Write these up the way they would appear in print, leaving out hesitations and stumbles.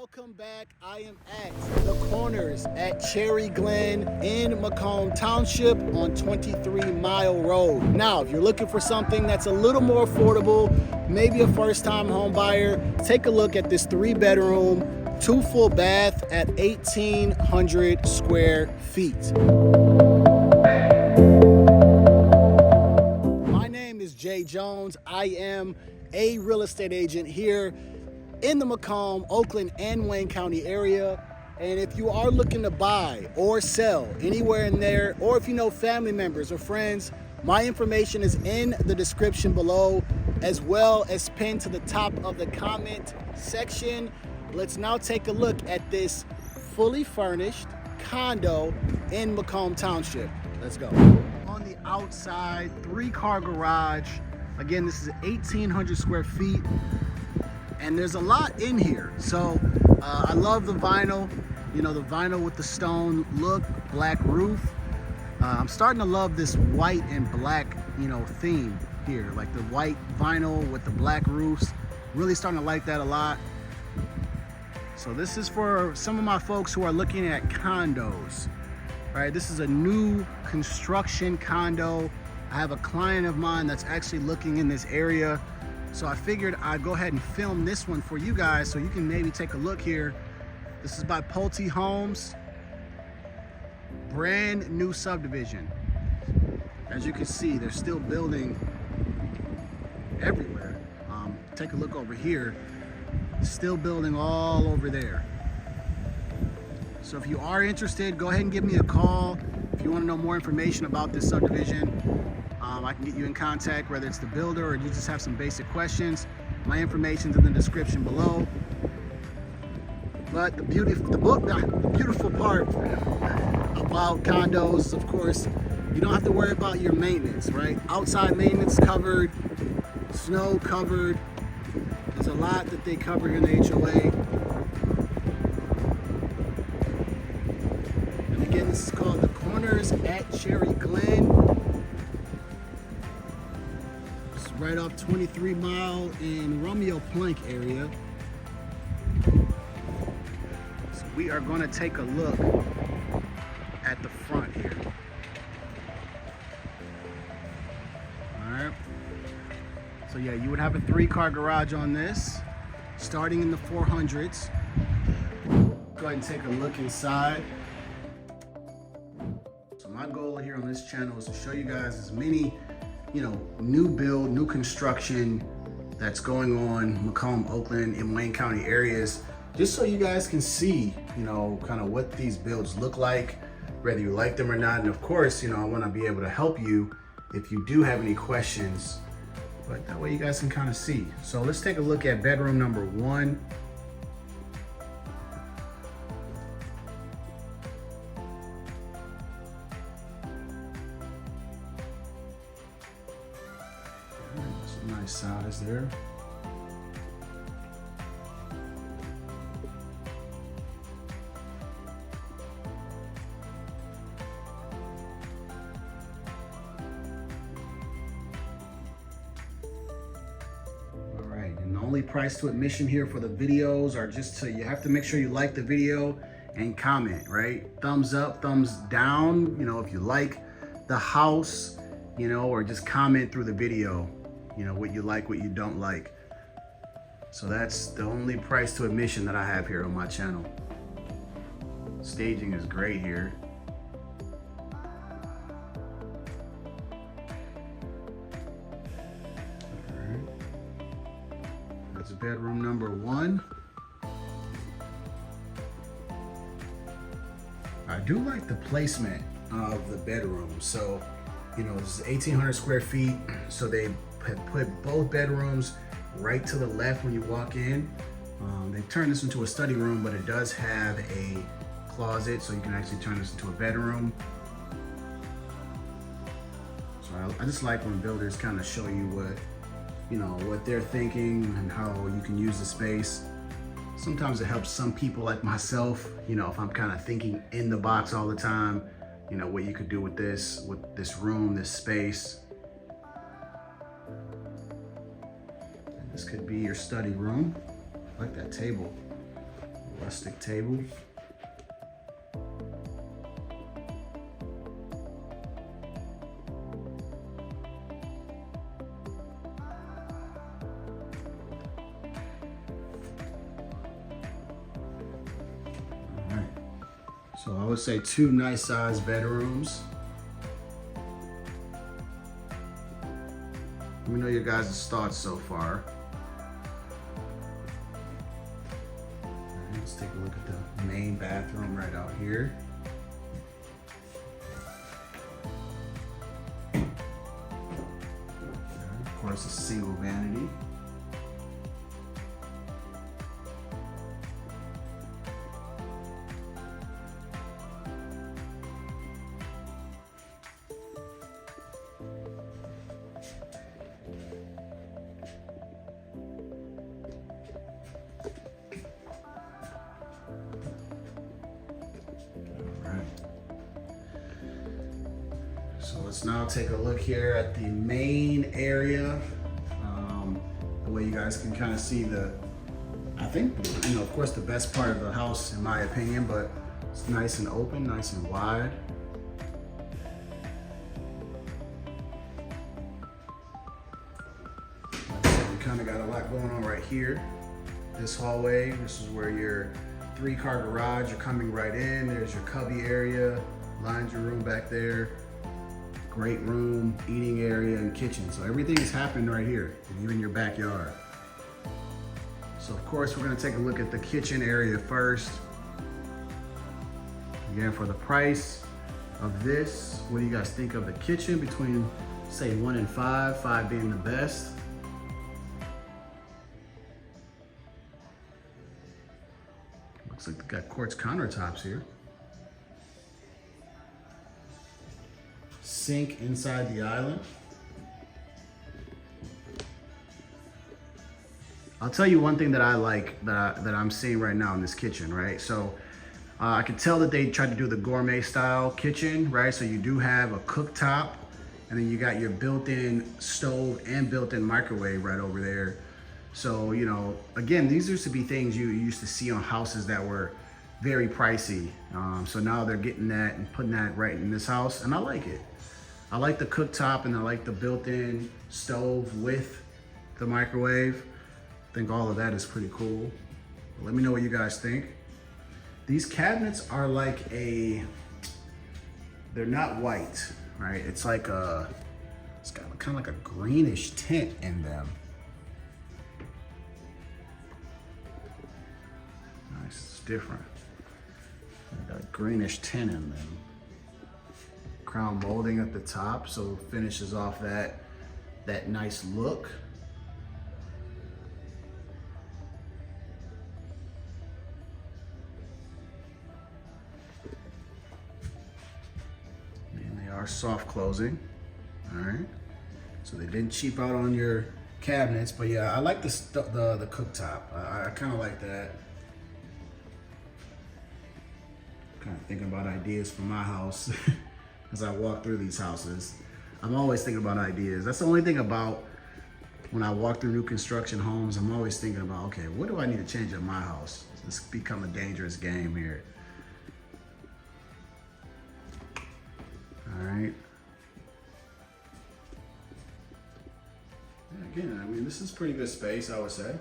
Welcome back. I am at the corners at Cherry Glen in Macomb Township on 23 Mile Road. Now, if you're looking for something that's a little more affordable, maybe a first-time home buyer, take a look at this 3-bedroom, 2 full bath at 1,800 square feet. My name is Jay Jones. I am a real estate agent here in the Macomb, Oakland, and Wayne County area. And if you are looking to buy or sell anywhere in there, or if you know family members or friends, my information is in the description below, as well as pinned to the top of the comment section. Let's now take a look at this fully furnished condo in Macomb Township. Let's go. On the outside, 3-car garage. Again, this is 1,800 square feet. And there's a lot in here. So I love the vinyl, the vinyl with the stone look, black roof. I'm starting to love this white and black, theme here, like the white vinyl with the black roofs. Really starting to like that a lot. So this is for some of my folks who are looking at condos, right? This is a new construction condo. I have a client of mine that's actually looking in this area. So I figured I'd go ahead and film this one for you guys so you can maybe take a look here. This is by Pulte Homes. Brand new subdivision. As you can see, they're still building everywhere. Take a look over here. Still building all over there. So if you are interested, go ahead and give me a call. If you want to know more information about this subdivision, I can get you in contact, whether it's the builder or you just have some basic questions. My information's in the description below. But the beautiful part about condos, of course, you don't have to worry about your maintenance, right? Outside maintenance covered, snow covered. There's a lot that they cover in the HOA. And again, this is called the Corners at Cherry Glen. Right off 23 Mile in Romeo Plank area. So we are going to take a look at the front here. Alright. So yeah, you would have a 3-car garage on this, starting in the 400s. Go ahead and take a look inside. So my goal here on this channel is to show you guys as many new build, new construction that's going on Macomb, Oakland, and Wayne County areas, just so you guys can see, kind of what these builds look like, whether you like them or not. And of course, I want to be able to help you if you do have any questions, but that way you guys can kind of see. So let's take a look at bedroom number 1. Nice size there. All right, and the only price to admission here for the videos are just you have to make sure you like the video and comment, right? Thumbs up, thumbs down, if you like the house, or just comment through the video. What you like, what you don't like. So that's the only price to admission that I have here on my channel. Staging is great here. All right. That's bedroom number 1. I do like the placement of the bedroom. So, this is 1,800 square feet. So they have put both bedrooms right to the left when you walk in. They turned this into a study room, but it does have a closet, so you can actually turn this into a bedroom. So I just like when builders kind of show you what they're thinking and how you can use the space. Sometimes it helps some people like myself, if I'm kind of thinking in the box all the time, what you could do with this room, this space. This could be your study room. I like that table. plastic table. So I would say 2 nice sized bedrooms. Let me know your guys' thoughts so far. Let's take a look at the main bathroom right out here. Of course, a single vanity. So let's now take a look here at the main area. The way you guys can kind of see I think, of course, the best part of the house, in my opinion, but it's nice and open, nice and wide. Like I said, we kind of got a lot going on right here. This hallway, this is where your 3-car garage, you're coming right in. There's your cubby area, laundry room back there. Great room, eating area, and kitchen. So everything is happening right here, and even your backyard. So of course, we're gonna take a look at the kitchen area first. Again, for the price of this, what do you guys think of the kitchen between, say, 1 and 5, 5 being the best? Looks like they got quartz countertops here. Sink inside the island. I'll tell you one thing that I like that I'm seeing right now in this kitchen, right? So I could tell that they tried to do the gourmet style kitchen, right? So you do have a cooktop, and then you got your built-in stove and built-in microwave right over there. So, again, these used to be things you used to see on houses that were very pricey. So now they're getting that and putting that right in this house, and I like it. I like the cooktop, and I like the built-in stove with the microwave. I think all of that is pretty cool. Let me know what you guys think. These cabinets are like they're not white, right? It's like it's got kind of like a greenish tint in them. Nice, it's different. Got a greenish tint in them. Crown molding at the top, so it finishes off that nice look. And they are soft closing. All right. So they didn't cheap out on your cabinets, but yeah, I like the cooktop. I kind of like that. Kind of thinking about ideas for my house. As I walk through these houses, I'm always thinking about ideas. That's the only thing about when I walk through new construction homes, I'm always thinking about, okay, what do I need to change in my house? It's become a dangerous game here. All right. And again, I mean, this is pretty good space, I would say.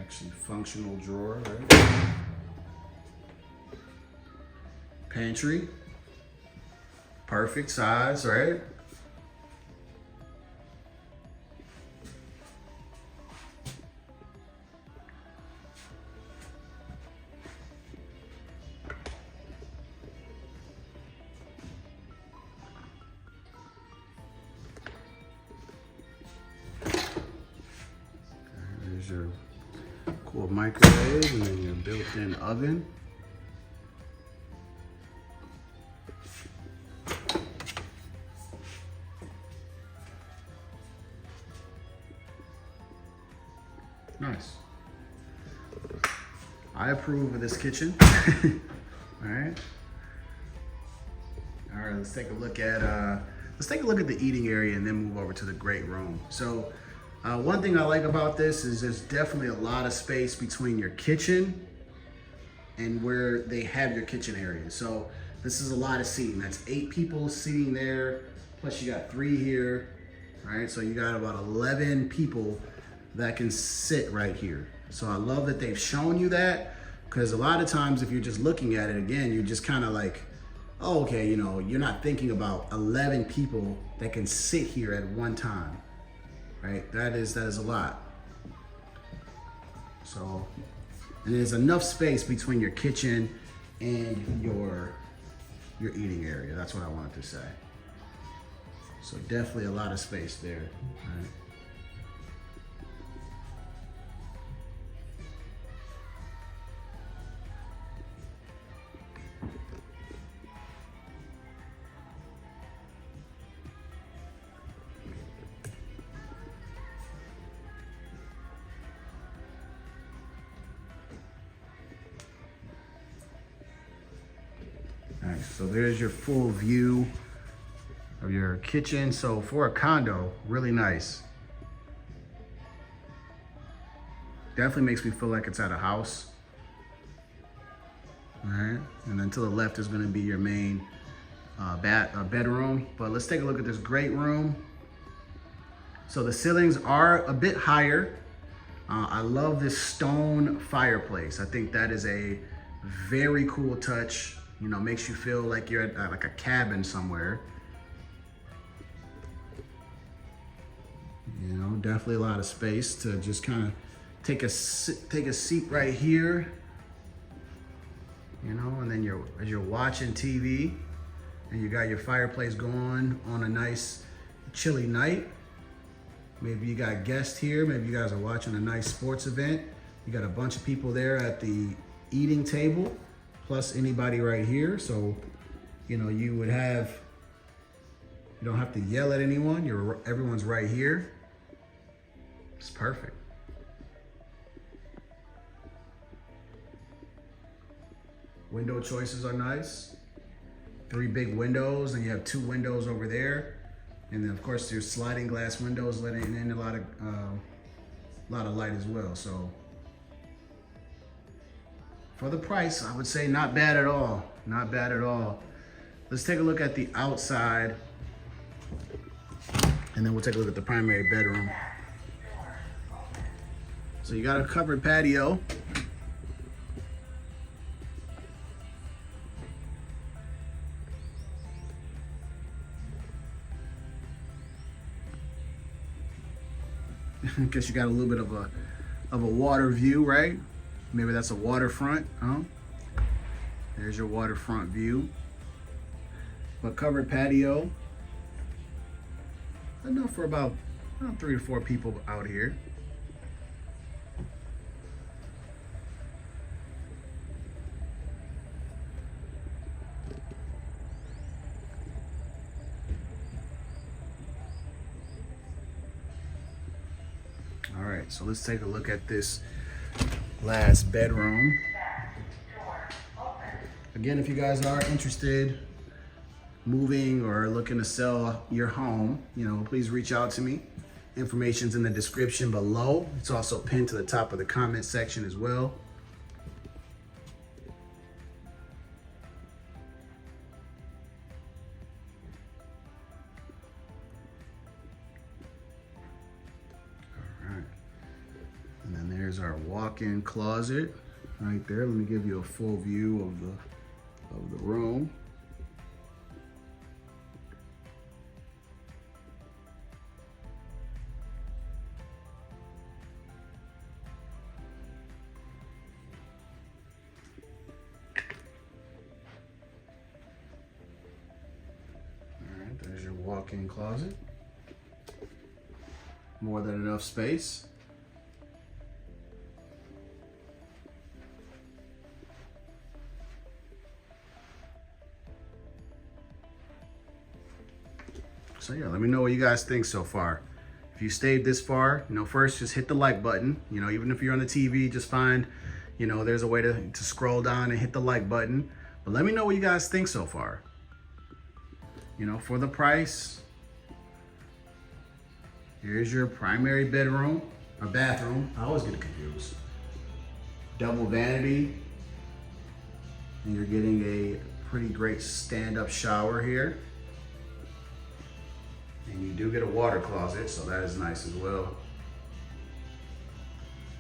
Actually, functional drawer, right? Pantry, perfect size, right? There's your cool microwave, and then your built-in oven. Nice. I approve of this kitchen. All right. All right, let's take a look at the eating area and then move over to the great room. So one thing I like about this is there's definitely a lot of space between your kitchen and where they have your kitchen area. So this is a lot of seating. That's 8 people sitting there, plus you got 3 here. All right, so you got about 11 people that can sit right here. So I love that they've shown you that, because a lot of times if you're just looking at it, again, you're just kind of like, oh, okay, you know, you're not thinking about 11 people that can sit here at one time, right? That is a lot. So, and there's enough space between your kitchen and your eating area. That's what I wanted to say. So definitely a lot of space there, right? All right, so there's your full view of your kitchen. So for a condo, really nice. Definitely makes me feel like it's at a house. All right, and then to the left is gonna be your main bedroom. But let's take a look at this great room. So the ceilings are a bit higher. I love this stone fireplace. I think that is a very cool touch. You know, makes you feel like you're at like a cabin somewhere. You know, definitely a lot of space to just kind of take a seat right here. You know, and then as you're watching TV and you got your fireplace going on a nice chilly night. Maybe you got guests here. Maybe you guys are watching a nice sports event. You got a bunch of people there at the eating table, plus anybody right here. So, you know, you don't have to yell at anyone. Everyone's right here. It's perfect. Window choices are nice. 3 big windows, and you have 2 windows over there. And then of course there's sliding glass windows letting in a lot of light as well. So for the price, I would say not bad at all. Not bad at all. Let's take a look at the outside, and then we'll take a look at the primary bedroom. So you got a covered patio. I guess you got a little bit of a water view, right? Maybe that's a waterfront, huh? There's your waterfront view. But covered patio. Enough for about 3 to 4 people out here. All right, so let's take a look at this last bedroom. Again, if you guys are interested moving or looking to sell your home, you know, please reach out to me. Information's in the description below. It's also pinned to the top of the comment section as well. And then there's our walk-in closet right there. Let me give you a full view of the room. All right, there's your walk-in closet. More than enough space. So yeah, let me know what you guys think so far. if you stayed this far, first just hit the like button. Even if you're on the TV, just find, there's a way to scroll down and hit the like button. But let me know what you guys think so far. For the price, here's your primary bedroom or bathroom. I always get confused. Double vanity. And you're getting a pretty great stand-up shower here. And you do get a water closet, so that is nice as well.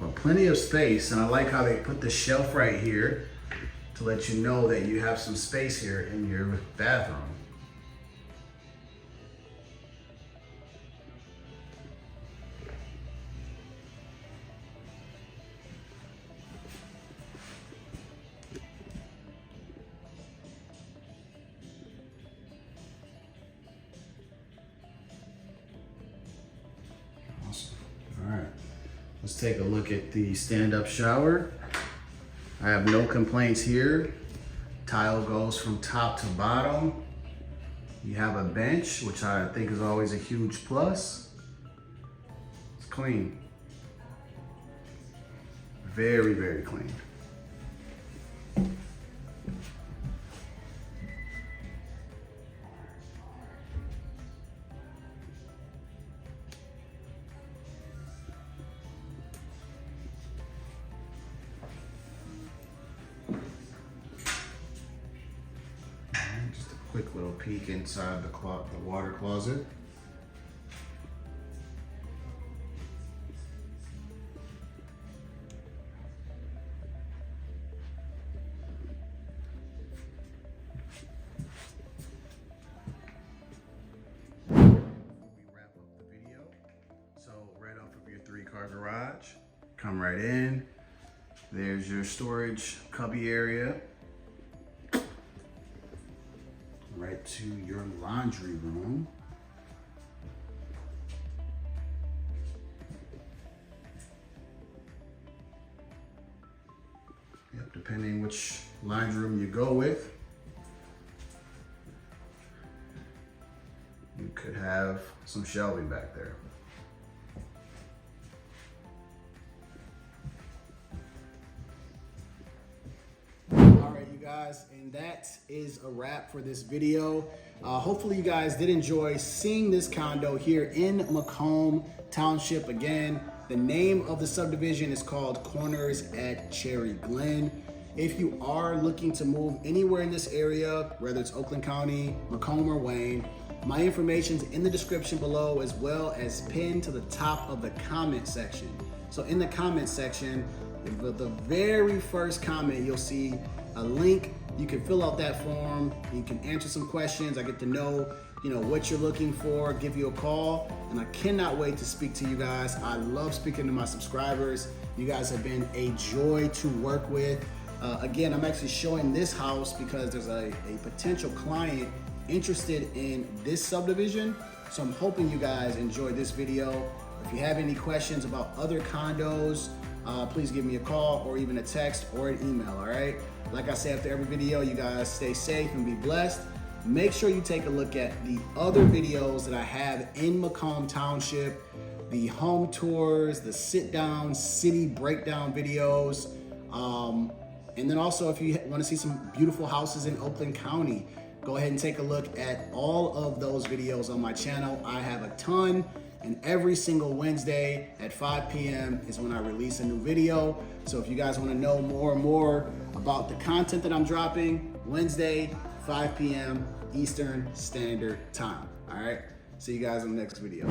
But plenty of space, and I like how they put the shelf right here to let you know that you have some space here in your bathroom. All right, let's take a look at the stand-up shower. I have no complaints here. Tile goes from top to bottom. You have a bench, which I think is always a huge plus. It's clean. Very, very clean. Just a quick little peek inside the water closet. We wrap up the video. So right off of your 3-car garage, come right in. There's your storage cubby area. Right to your laundry room. Yep, depending which laundry room you go with, you could have some shelving back there. Guys, and that is a wrap for this video. Hopefully you guys did enjoy seeing this condo here in Macomb Township. Again, the name of the subdivision is called Corners at Cherry Glen. If you are looking to move anywhere in this area, whether it's Oakland County, Macomb, or Wayne, my information's in the description below, as well as pinned to the top of the comment section. So in the comment section, the very first comment, you'll see a link. You can fill out that form. You can answer some questions. I get to know, what you're looking for, give you a call, and I cannot wait to speak to you guys. I love speaking to my subscribers. You guys have been a joy to work with. Again, I'm actually showing this house because there's a potential client interested in this subdivision. So I'm hoping you guys enjoyed this video. If you have any questions about other condos, please give me a call or even a text or an email, all right? Like I say after every video, you guys stay safe and be blessed. Make sure you take a look at the other videos that I have in Macomb Township, the home tours, the sit-down city breakdown videos. And then also, if you want to see some beautiful houses in Oakland County, go ahead and take a look at all of those videos on my channel. I have a ton. And every single Wednesday at 5 p.m. is when I release a new video. So if you guys want to know more and more about the content that I'm dropping, Wednesday, 5 p.m. Eastern Standard Time. All right, see you guys in the next video.